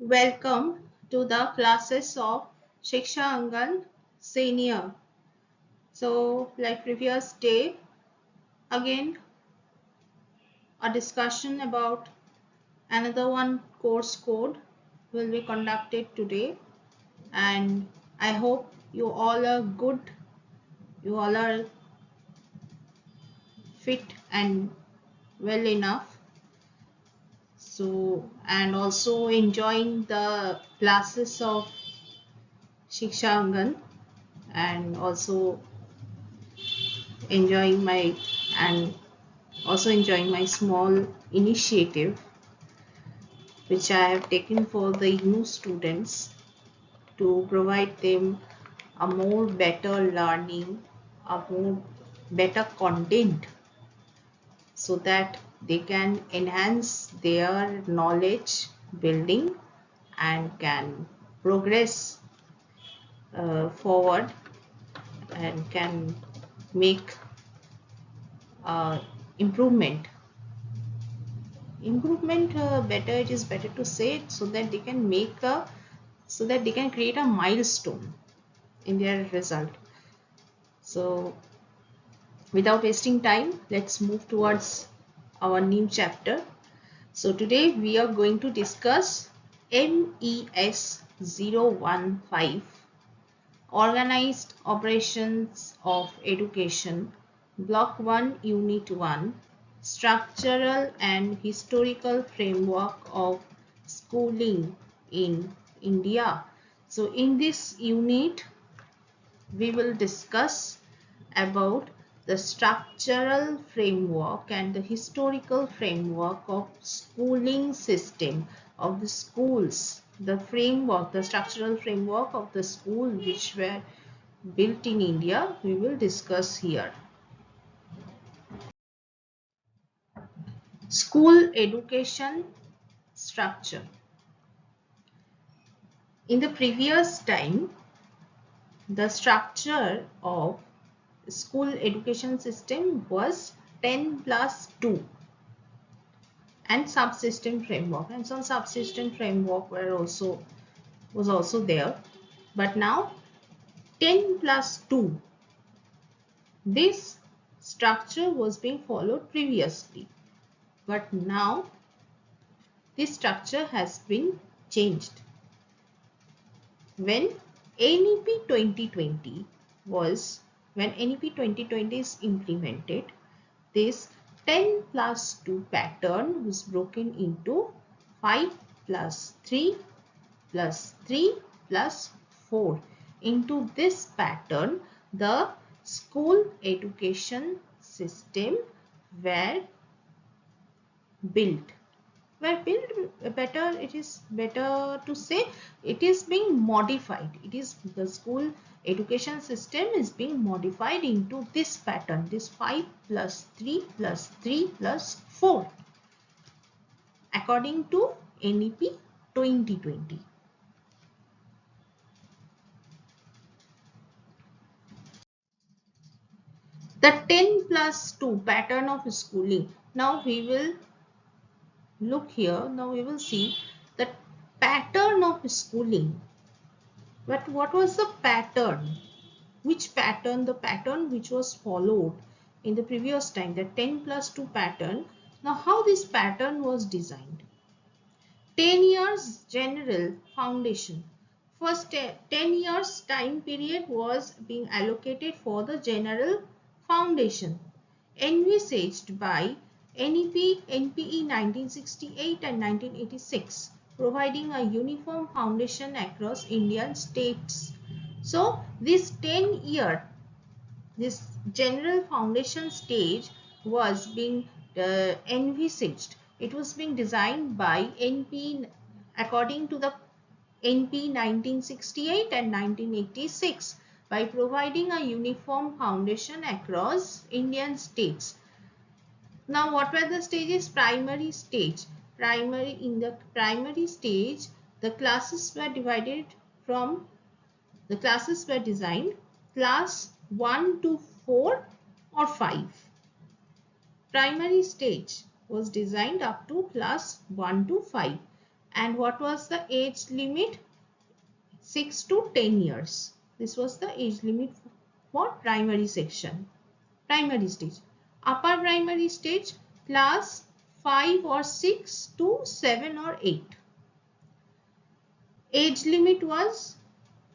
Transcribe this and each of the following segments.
Welcome to the classes of Shiksha Angan Senior. So, like previous day, again a discussion about another one course code will be conducted today, and I hope you all are good, you all are fit and well enough. So, and also enjoying the classes of Shiksha Angan and also enjoying my and also enjoying my small initiative which I have taken for the new students to provide them a more better learning, a more better content so that they can enhance their knowledge building and can progress forward and can make improvement better, it is better to say it, so that they can create a milestone in their result. So without wasting time, let's move towards our new chapter. So today we are going to discuss MES 015, Organized Operations of Education, Block 1, Unit 1, Structural and Historical Framework of Schooling in India. So in this unit, we will discuss about the structural framework and the historical framework of schooling system of the schools, the framework, the structural framework of the school which were built in India, we will discuss here. School education structure. In the previous time, the structure of school education system was 10 plus 2 and subsystem framework, and some subsystem framework was also there, but now 10 plus 2, this structure was being followed previously, but now this structure has been changed. When NEP 2020 is implemented, this 10 plus 2 pattern was broken into 5 plus 3 plus 3 plus 4. Into this pattern, the school education system were built. Better, it is better to say it is being modified. It is the school education system is being modified into this pattern, this 5 plus 3 plus 3 plus 4 according to NEP 2020. The 10 plus 2 pattern of schooling. Now we will look here. Now we will see the pattern of schooling. But what was the pattern? Which pattern? The pattern which was followed in the previous time, the 10 plus 2 pattern. Now how this pattern was designed? 10 years general foundation. First 10 years time period was being allocated for the general foundation envisaged by NPE 1968 and 1986, providing a uniform foundation across Indian states. So this 10-year, this general foundation stage was being envisaged. It was being designed by NP according to the NP 1968 and 1986 by providing a uniform foundation across Indian states. Now, what were the stages? Primary stage. In the primary stage, the classes were divided from, the classes were designed class 1 to 4 or 5. Primary stage was designed up to class 1 to 5. And what was the age limit? 6 to 10 years. This was the age limit for primary section, primary stage. Upper primary stage, class 5 or 6 to 7 or 8. Age limit was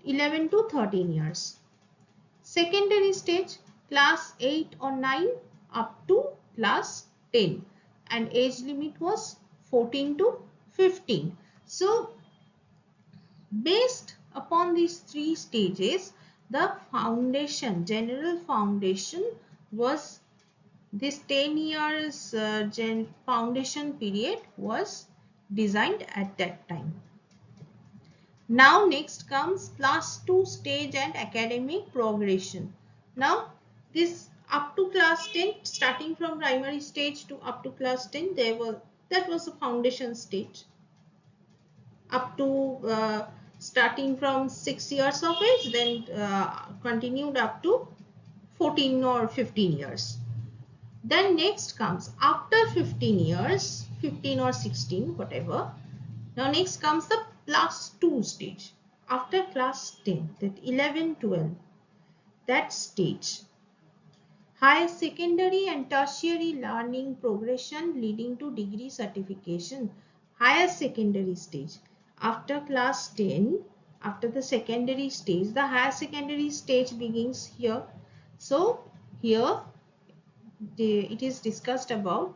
11 to 13 years. Secondary stage, class 8 or 9 up to class 10, and age limit was 14 to 15. So based upon these three stages, the foundation, general foundation was this 10 years foundation period was designed at that time. Now next comes class 2 stage and academic progression. Now this up to class 10, starting from primary stage to up to class 10, that was the foundation stage. Up to starting from 6 years of age, then continued up to 14 or 15 years. Then next comes after 15 years, 15 or 16, whatever. Now next comes the plus 2 stage. After class 10, that 11, 12, that stage. Higher secondary and tertiary learning progression leading to degree certification. Higher secondary stage. After class 10, after the secondary stage, the higher secondary stage begins here. So here it is discussed about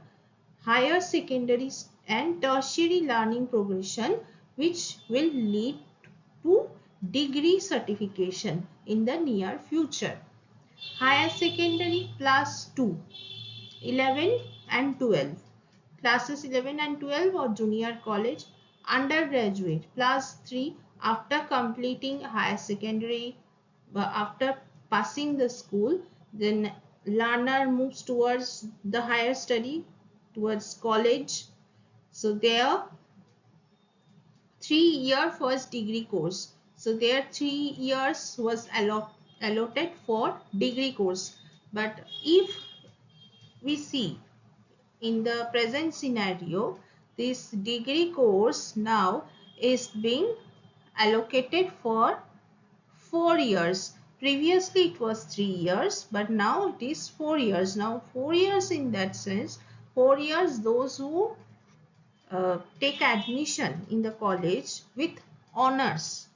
higher secondary and tertiary learning progression, which will lead to degree certification in the near future. Higher secondary plus 2, 11 and 12. Classes 11 and 12 or junior college. Undergraduate plus 3 after completing higher secondary, after passing the school, then learner moves towards the higher study, towards college. So there 3-year first degree course. So there 3 years was allotted for degree course. But if we see in the present scenario, this degree course now is being allocated for 4 years. Previously it was 3 years, but now it is 4 years. Now 4 years in that sense, 4 years those who take admission in the college with honors.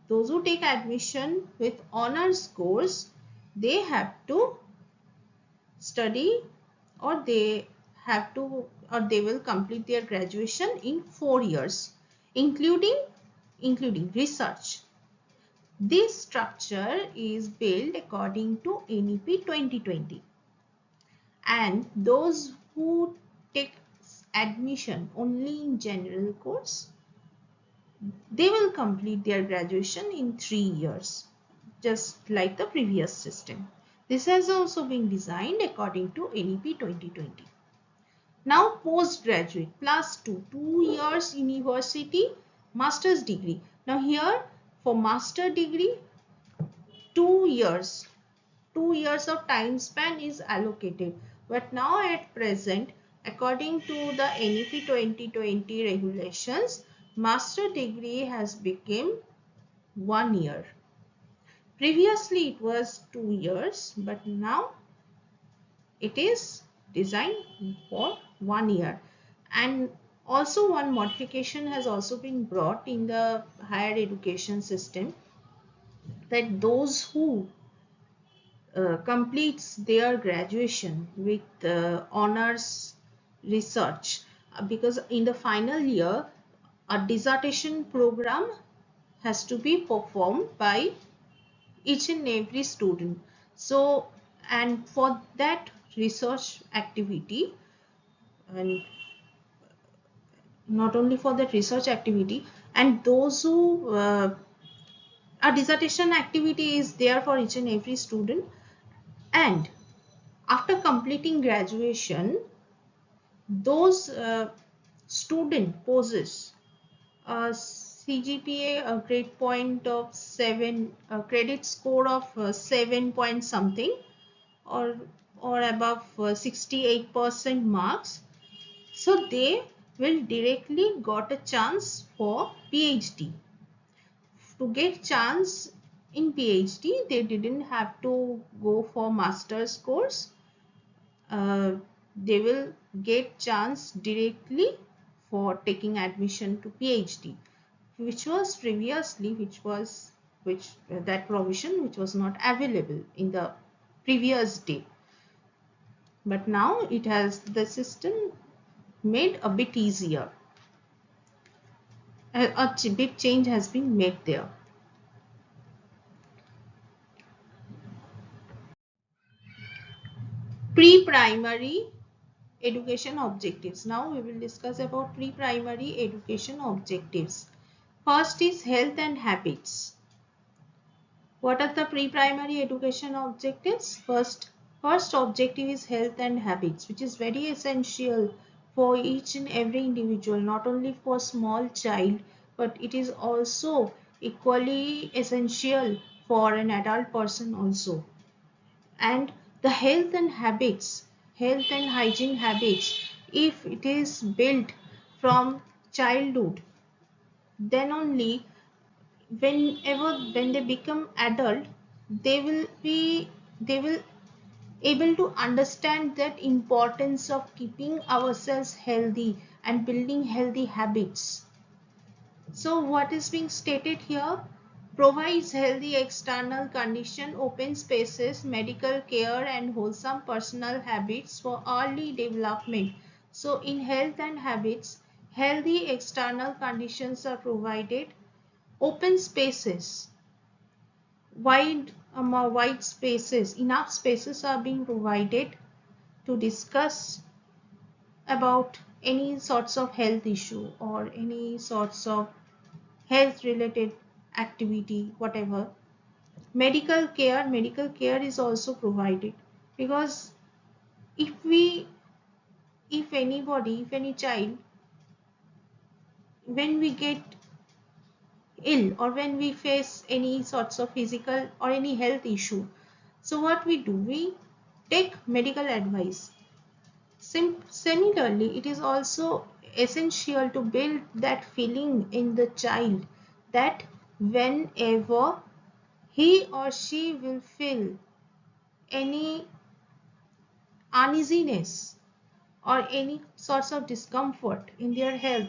Those who take admission with honors course, they have to study, or they have to, or they will complete their graduation in 4 years, including research. This structure is built according to NEP 2020, and those who take admission only in general course, they will complete their graduation in 3 years, just like the previous system. This has also been designed according to NEP 2020. Now postgraduate plus 2 years university master's degree. Now here for master degree 2 years, 2 years of time span is allocated. But now at present, according to the NEP 2020 regulations, master degree has become 1 year. Previously it was 2 years, but now it is designed for 1 year. And also one modification has also been brought in the higher education system, that those who completes their graduation with honors research, because in the final year a dissertation program has to be performed by each and every student. So, and for that research activity, and not only for that research activity, and those who a dissertation activity is there for each and every student, and after completing graduation, those student possess a CGPA, a grade point of 7, a credit score of 7 point something, or above 68% marks. So they will directly got a chance for PhD. To get chance in PhD, they didn't have to go for master's course. They will get chance directly for taking admission to PhD, which was previously, which that provision which was not available in the previous day. But now it has the system made a bit easier. A big change has been made there. Pre-primary education objectives. Now we will discuss about pre-primary education objectives. First is health and habits. What are the pre-primary education objectives? First objective is health and habits, which is very essential for each and every individual, not only for small child, but it is also equally essential for an adult person also. And the health and hygiene habits, if it is built from childhood, then only when they become adult, they will able to understand that importance of keeping ourselves healthy and building healthy habits. So what is being stated here? Provides healthy external condition, open spaces, medical care and wholesome personal habits for early development. So in health and habits, healthy external conditions are provided, open spaces, wide spaces, enough spaces are being provided to discuss about any sorts of health issue or any sorts of health related activity, whatever. Medical care is also provided, because if if any child, when we get ill or when we face any sorts of physical or any health issue, so what we do, we take medical advice. Similarly, it is also essential to build that feeling in the child that whenever he or she will feel any uneasiness or any sorts of discomfort in their health,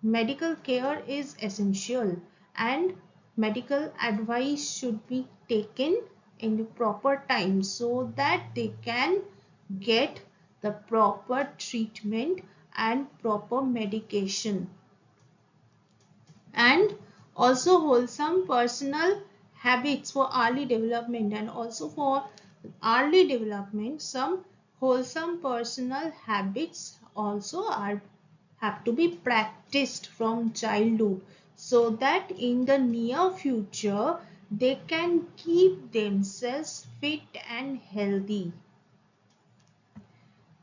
medical care is essential and medical advice should be taken in the proper time so that they can get the proper treatment and proper medication. And also wholesome personal habits for early development, and also for early development some wholesome personal habits also are have to be practiced from childhood, so that in the near future they can keep themselves fit and healthy.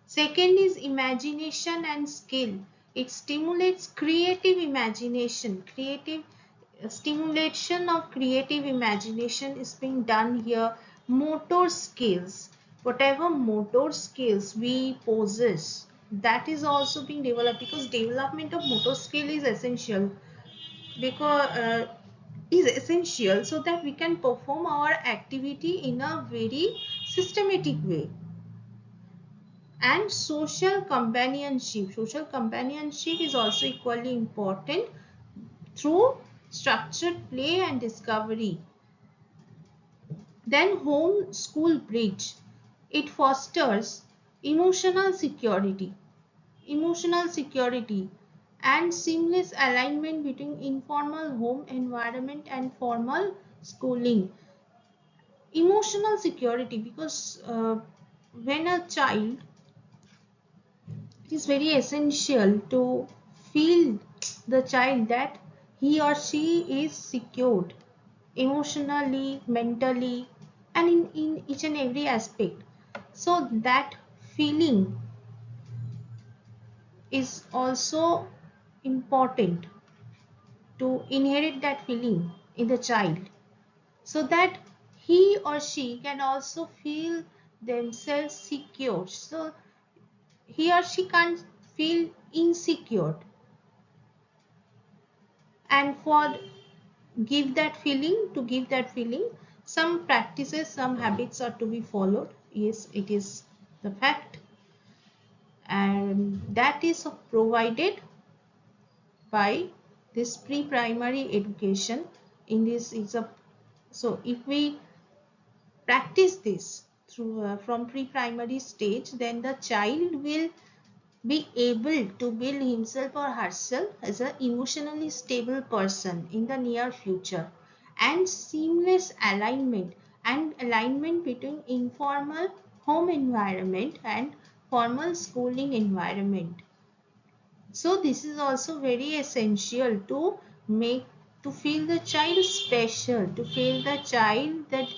Second is imagination and skill. It stimulates creative imagination. Stimulation of creative imagination is being done here. Motor skills. Whatever motor skills we possess, that is also being developed, because development of motor skill is essential, because so that we can perform our activity in a very systematic way. And social companionship. Social companionship is also equally important through structured play and discovery. Then home school bridge. It fosters emotional security and seamless alignment between informal home environment and formal schooling. Emotional security, because when a child, it is very essential to feel the child that he or she is secured emotionally, mentally, and in each and every aspect. So that feeling is also important, to inherit that feeling in the child, so that he or she can also feel themselves secure. So he or she can't feel insecure, and for to give that feeling, some practices, some habits are to be followed. Yes, it is the fact, and that is provided by this pre-primary education. In this is a, so if we practice this through from pre-primary stage, then the child will be able to build himself or herself as an emotionally stable person in the near future, and seamless alignment between informal home environment and formal schooling environment. So this is also very essential to make, to feel the child special, to feel the child that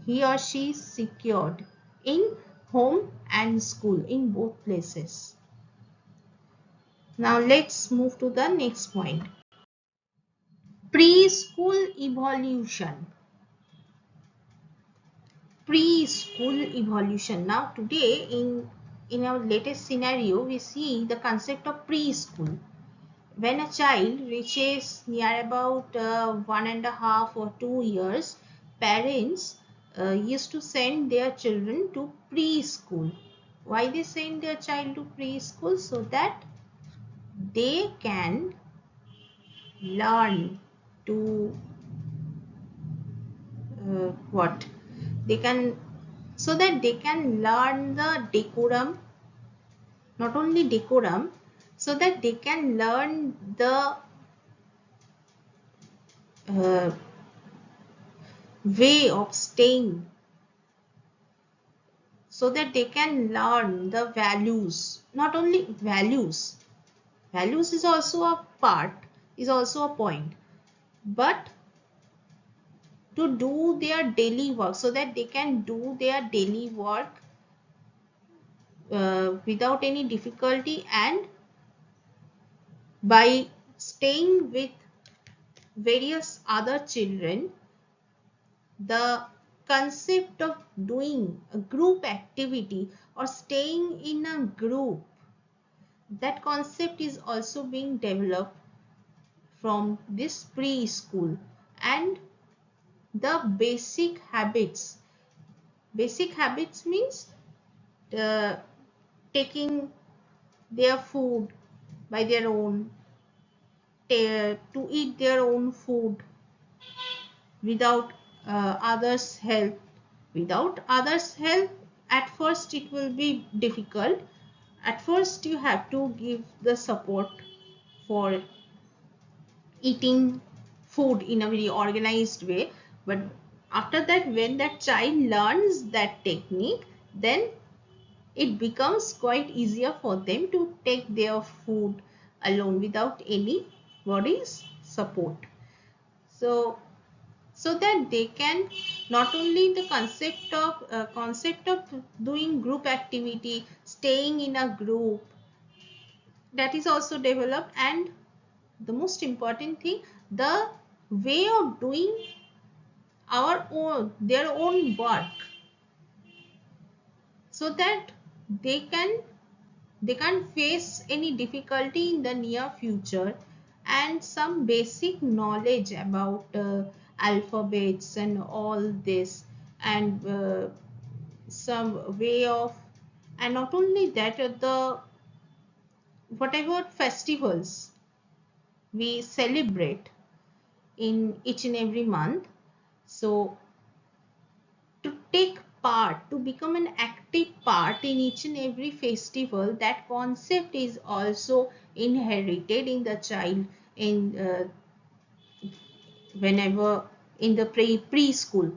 he or she is secured in home and school, in both places. Now let's move to the next point. Preschool evolution. Preschool evolution. Now today in our latest scenario, we see the concept of preschool. When a child reaches near about 1.5 or 2 years, parents used to send their children to preschool. Why they send their child to preschool? So that they can learn to what they can, so that they can learn the decorum, not only decorum, so that they can learn the uh, way of staying, so that they can learn the values, not only values is also a part, is also a point, but to do their daily work, so that they can do their daily work without any difficulty, and by staying with various other children, the concept of doing a group activity or staying in a group, that concept is also being developed from this preschool. And the basic habits means taking their food by their own, to eat their own food without others help. Without others help, at first it will be difficult. At first you have to give the support for eating food in a very organized way, but after that, when that child learns that technique, then it becomes quite easier for them to take their food alone without anybody's support. So that they can, not only the concept of doing group activity, staying in a group, that is also developed, and the most important thing, the way of doing their own work, so that they can't face any difficulty in the near future, and some basic knowledge about alphabets and all this, and some way of, and not only that, the whatever festivals we celebrate in each and every month, so to take part, to become an active part in each and every festival, that concept is also inherited in the child in whenever in the preschool,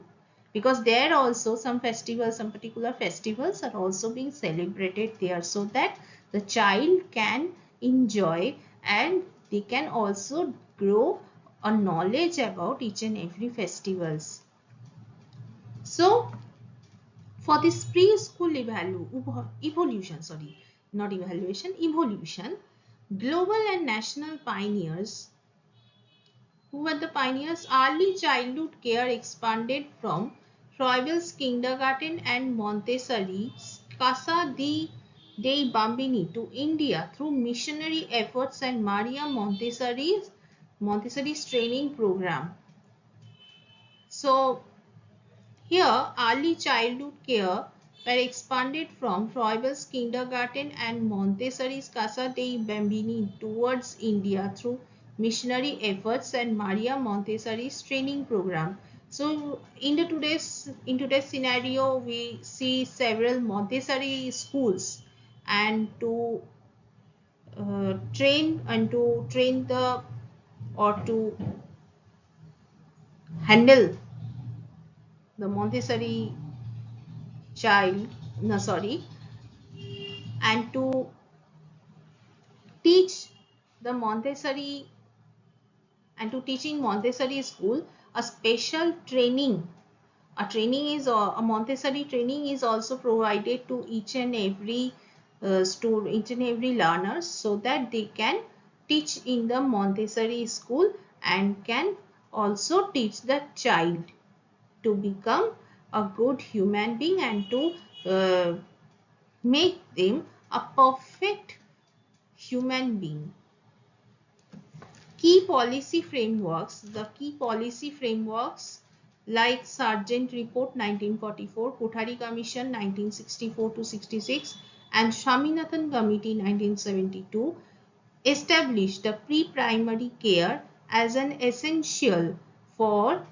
because there also some festivals, some particular festivals are also being celebrated there, so that the child can enjoy, and they can also grow a knowledge about each and every festivals. So for this preschool evolution, not evaluation, evolution, global and national pioneers, who were the pioneers, early childhood care expanded from Froebel's kindergarten and Montessori's Casa di dei Bambini to India through missionary efforts and Maria Montessori's training program. So here, early childhood care were expanded from Froebel's kindergarten and Montessori's Casa dei Bambini towards India through missionary efforts and Maria Montessori's training program. So, in today's scenario, we see several Montessori schools, and to train the or to handle the Montessori child, no sorry, and to teach the Montessori and to teach in Montessori school a special training. A Montessori training is also provided to each and every each and every learner, so that they can teach in the Montessori school and can also teach the child to become a good human being and to make them a perfect human being. Key policy frameworks. The key policy frameworks like Sargent Report 1944, Kothari Commission 1964 to 66, and Swaminathan Committee 1972 established the pre-primary care as an essential for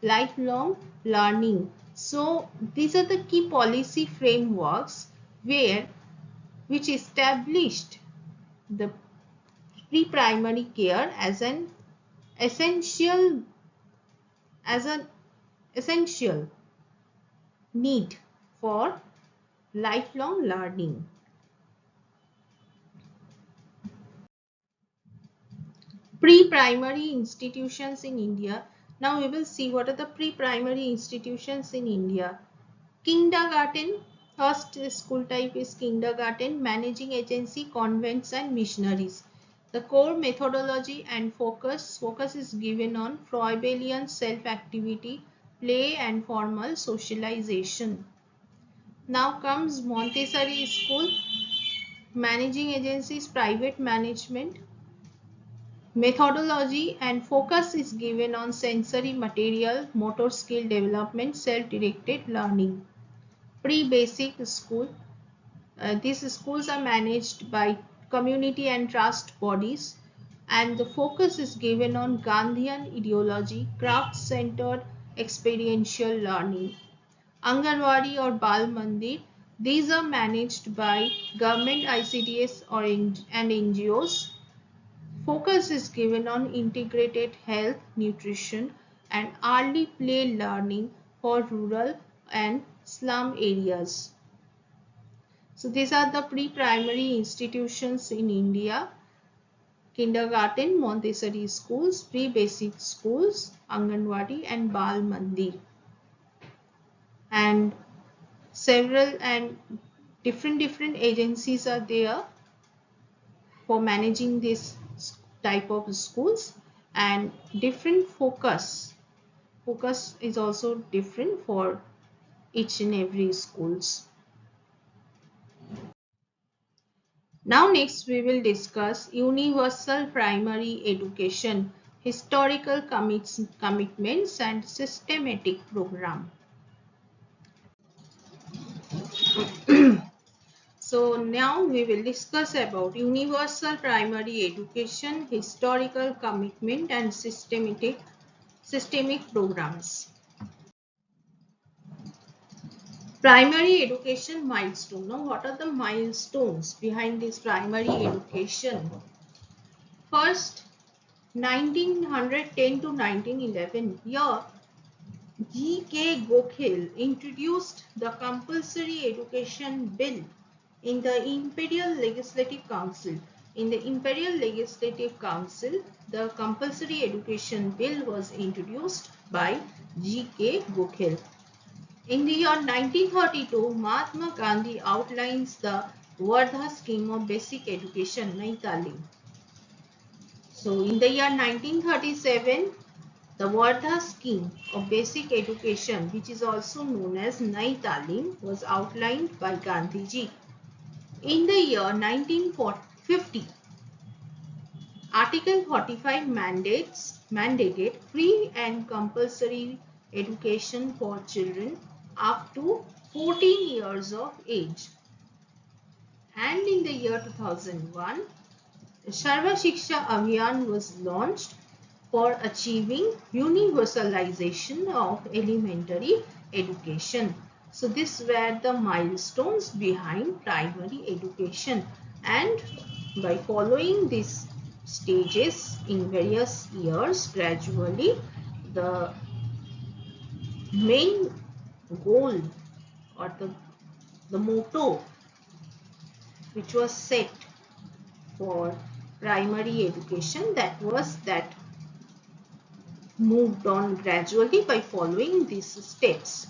lifelong learning. So these are the key policy frameworks which established the pre-primary care essential as an essential need for lifelong learning. Pre-primary institutions in India. Now we will see what are the pre-primary institutions in India. Kindergarten. First school type is kindergarten, managing agency, convents and missionaries. The core methodology and focus is given on Froebelian self-activity, play and formal socialization. Now comes Montessori school, managing agencies, private management. Methodology and focus is given on sensory material, motor skill development, self-directed learning. Pre-basic school. These schools are managed by community and trust bodies, and the focus is given on Gandhian ideology, craft-centered experiential learning. Anganwadi or Bal Mandir, these are managed by government ICDS and NGOs. Focus is given on integrated health, nutrition, and early play learning for rural and slum areas. So these are the pre-primary institutions in India: kindergarten, Montessori schools, pre-basic schools, Anganwadi and Bal Mandir. And several and different agencies are there for managing this type of schools, and different focus is also different for each and every schools. Now next we will discuss universal primary education, historical commitments and systematic program. So now we will discuss about universal primary education, historical commitment and systemic programs. Primary education milestone. Now what are the milestones behind this primary education? First, 1910 to 1911, here G.K. Gokhale introduced the Compulsory Education Bill in the Imperial Legislative Council. In the Imperial Legislative Council, the Compulsory Education Bill was introduced by G.K. Gokhale. In the year 1932, Mahatma Gandhi outlines the Vardha scheme of basic education, Nai Talim. So in the year 1937, The Wardha scheme of basic education, which is also known as Nai Talim, was outlined by Gandhiji. In the year 1950, Article 45 mandated free and compulsory education for children up to 14 years of age. And in the year 2001, Sarva Shiksha Abhiyan was launched for achieving universalization of elementary education. So these were the milestones behind primary education, and by following these stages in various years, gradually the main goal or the motto which was set for primary education, that moved on gradually by following these steps.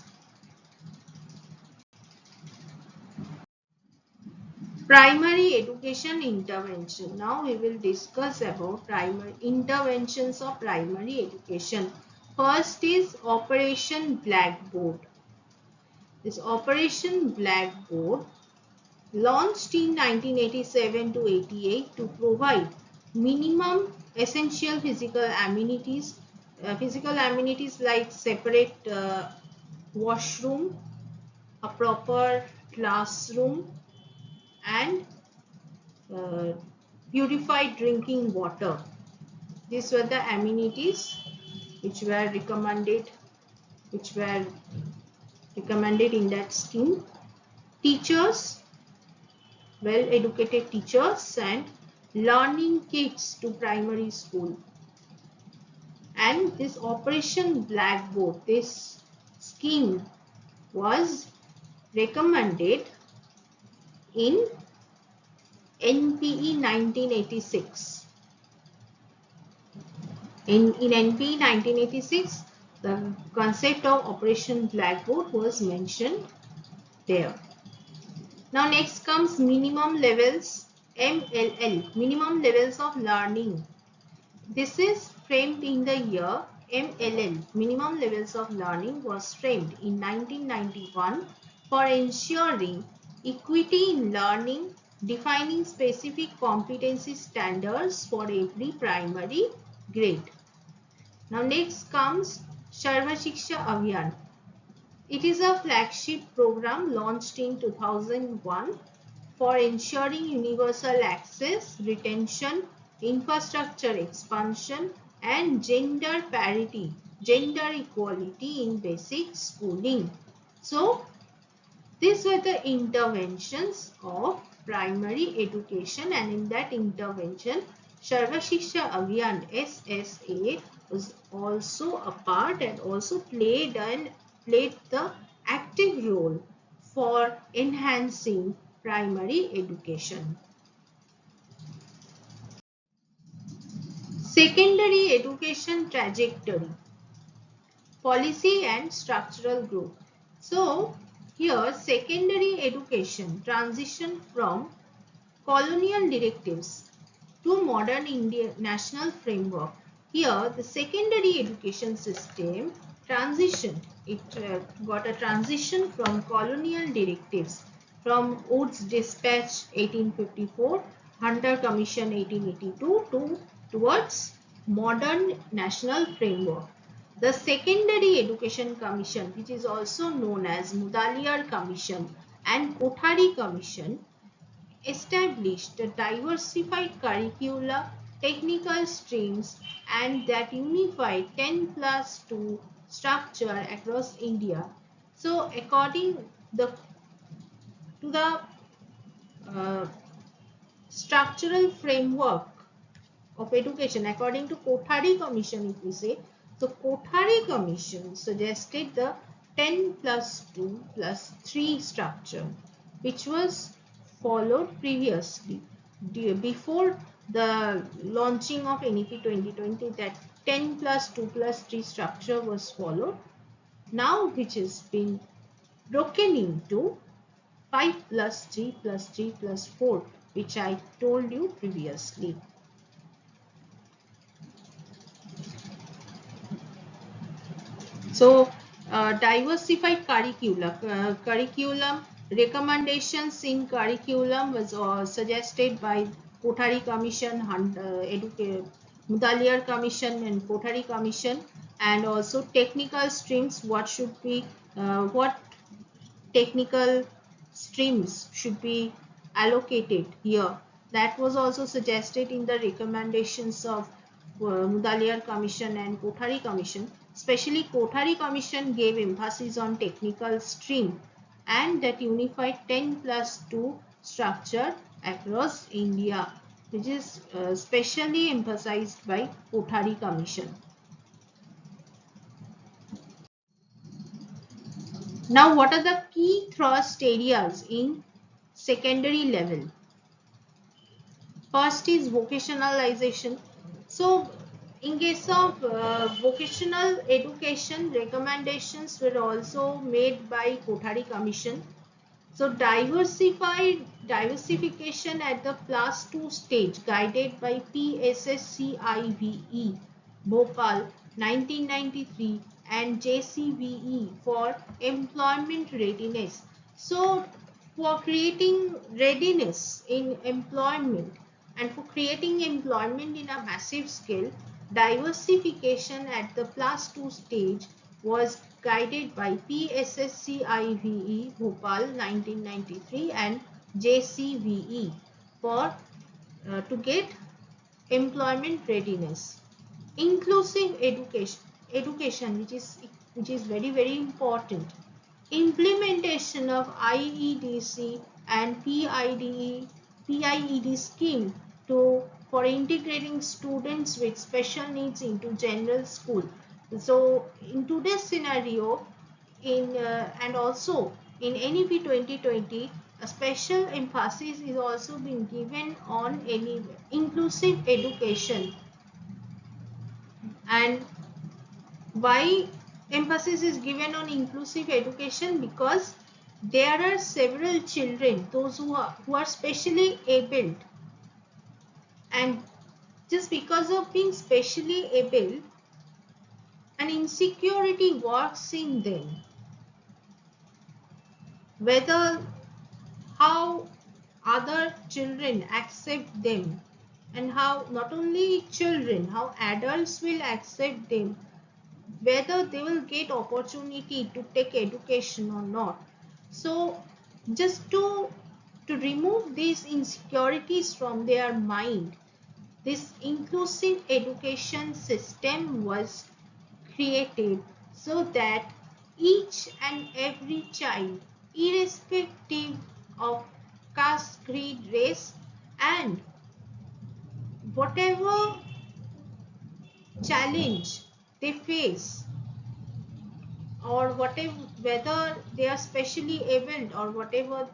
Primary education intervention. Now we will discuss about primary interventions of primary education. First is Operation Blackboard. This Operation Blackboard, launched in 1987 to 88 to provide minimum essential physical amenities like separate washroom, a proper classroom, and purified drinking water. These were the amenities which were recommended in that scheme. Teachers, well educated teachers, and learning kits to primary school. And this Operation Blackboard, this scheme was recommended in NPE 1986. In NPE 1986, the concept of Operation Blackboard was mentioned there. Now next comes minimum levels, MLL, minimum levels of learning. This is framed in the year MLL, minimum levels of learning, was framed in 1991 for ensuring equity in learning, defining specific competency standards for every primary grade. Now next comes Sarva Shiksha Abhiyan. It is a flagship program launched in 2001 for ensuring universal access, retention, infrastructure expansion, and gender parity, gender equality in basic schooling. So, these were the interventions of primary education, and in that intervention, Sarva Shiksha Abhiyan SSA was also a part and also played the active role for enhancing primary education. Secondary education trajectory, policy and structural growth. So here secondary education transition from colonial directives to modern Indian national framework. Here the secondary education system transition, it got a transition from colonial directives, from Wood's Dispatch 1854, Hunter Commission 1882 towards modern national framework. The Secondary Education Commission, which is also known as Mudaliar Commission and Kothari Commission, established a diversified curricula, technical streams, and that unified 10+2 structure across India. So according to the uh, structural framework of education, according to Kothari Commission, if we say, so Kothari Commission suggested the 10+2+3 structure, which was followed previously. Before the launching of NEP 2020, that 10+2+3 structure was followed. Now which has been broken into 5+3+3+4, which I told you previously. So, diversified curriculum recommendations in curriculum was suggested by Kothari Commission, Mudaliar Commission, and Kothari Commission, and also technical streams. What technical streams should be allocated here? That was also suggested in the recommendations of Mudaliar Commission and Kothari Commission. Especially Kothari Commission gave emphasis on technical stream and that unified 10+2 structure across India, which is specially emphasized by Kothari Commission. Now, what are the key thrust areas in secondary level? First is vocationalization. So, in case of vocational education, recommendations were also made by Kothari Commission. So, diversification at the +2 stage guided by PSSCIVE Bhopal 1993 and JCVE for employment readiness. So, for creating readiness in employment and for creating employment in a massive scale, diversification at the +2 stage was guided by PSSCIVE Bhopal 1993 and JCVE for to get employment readiness. Inclusive education, which is very important. Implementation of IEDC and PIED scheme for integrating students with special needs into general school. So in today's scenario, and also in NEP 2020, a special emphasis is also being given on inclusive education. And why emphasis is given on inclusive education? Because there are several children, those who are specially abled, and just because of being specially abled, an insecurity works in them, whether how other children accept them, and how not only children, how adults will accept them, whether they will get opportunity to take education or not. So just to remove these insecurities from their mind, this inclusive education system was created so that each and every child, irrespective of caste, creed, race, and whatever challenge they face, or whatever, whether they are specially abled or whatever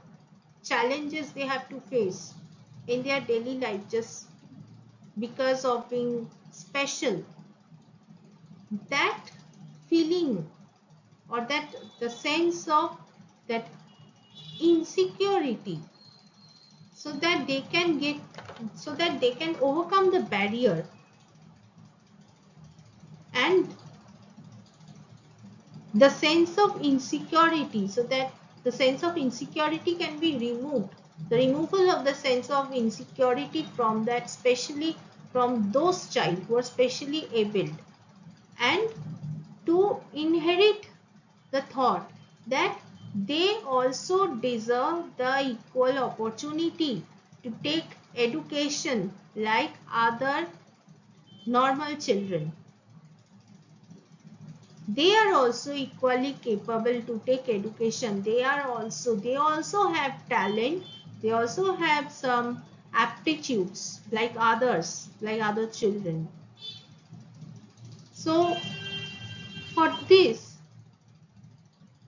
challenges they have to face in their daily life just because of being special, that feeling, or that the sense of that insecurity, so that they can overcome the barrier, and the sense of insecurity, so that the sense of insecurity can be removed, the removal of the sense of insecurity from that, especially from those child who are specially abled, and to inherit the thought that they also deserve the equal opportunity to take education like other normal children. They are also equally capable to take education. They also have talent. They also have some aptitudes like others, like other children. So for this,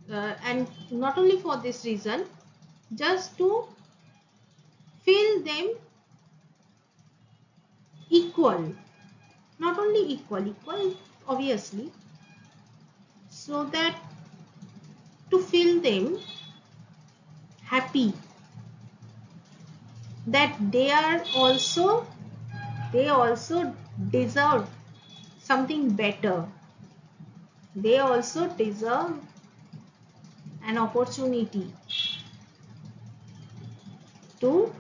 and not only for this reason, just to feel them equal, not only equal obviously, so that to feel them happy that they also deserve something better. They also deserve an opportunity to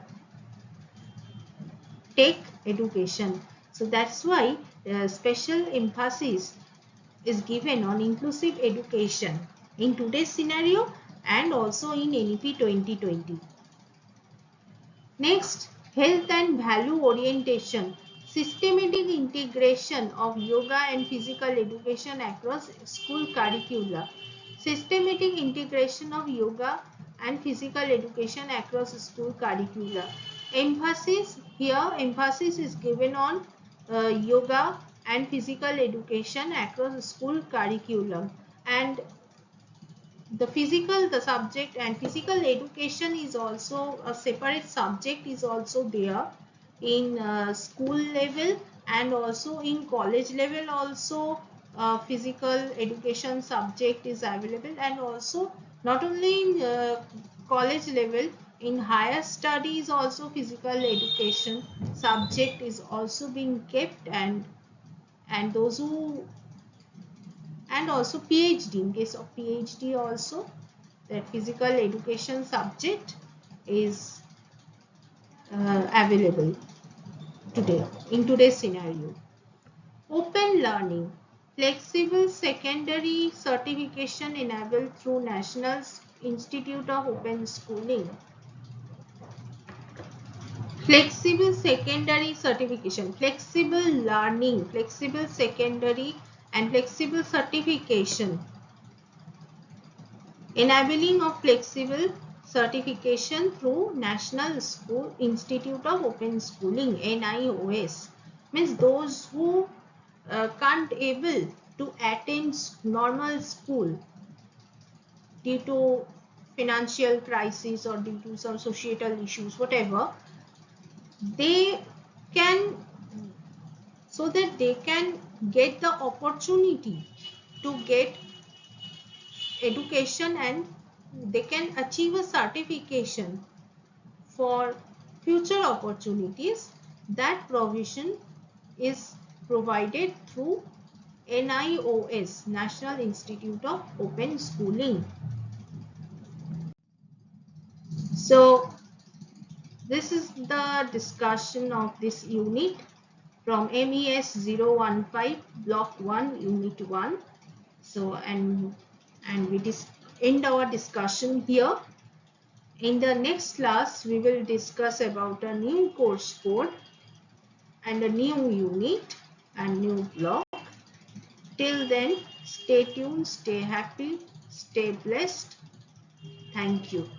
take education. So that's why special emphasis is given on inclusive education in today's scenario and also in NEP 2020. Next, health and value orientation. Systematic integration of yoga and physical education across school curricula. Systematic integration of yoga and physical education across school curricula. Emphasis is given on yoga and physical education across school curriculum, and the subject and physical education is also a separate subject, is also there in school level, and also in college level also physical education subject is available, and also not only in college level, in higher studies also physical education subject is also being kept, and those who, and also PhD, in case of PhD also that physical education subject is available today in today's scenario. Open learning, flexible secondary certification enabled through National Institute of Open Schooling. Flexible secondary certification, flexible learning, flexible secondary and flexible certification, enabling of flexible certification through National School Institute of Open Schooling, NIOS, means those who can't able to attend normal school due to financial crisis or due to some societal issues, whatever, they can, so that they can get the opportunity to get education and they can achieve a certification for future opportunities. That provision is provided through NIOS, National Institute of Open Schooling. So this is the discussion of this unit from MES 015 Block 1 Unit 1. So and we end our discussion here. In the next class, we will discuss about a new course code and a new unit and new block. Till then, stay tuned, stay happy, stay blessed. Thank you.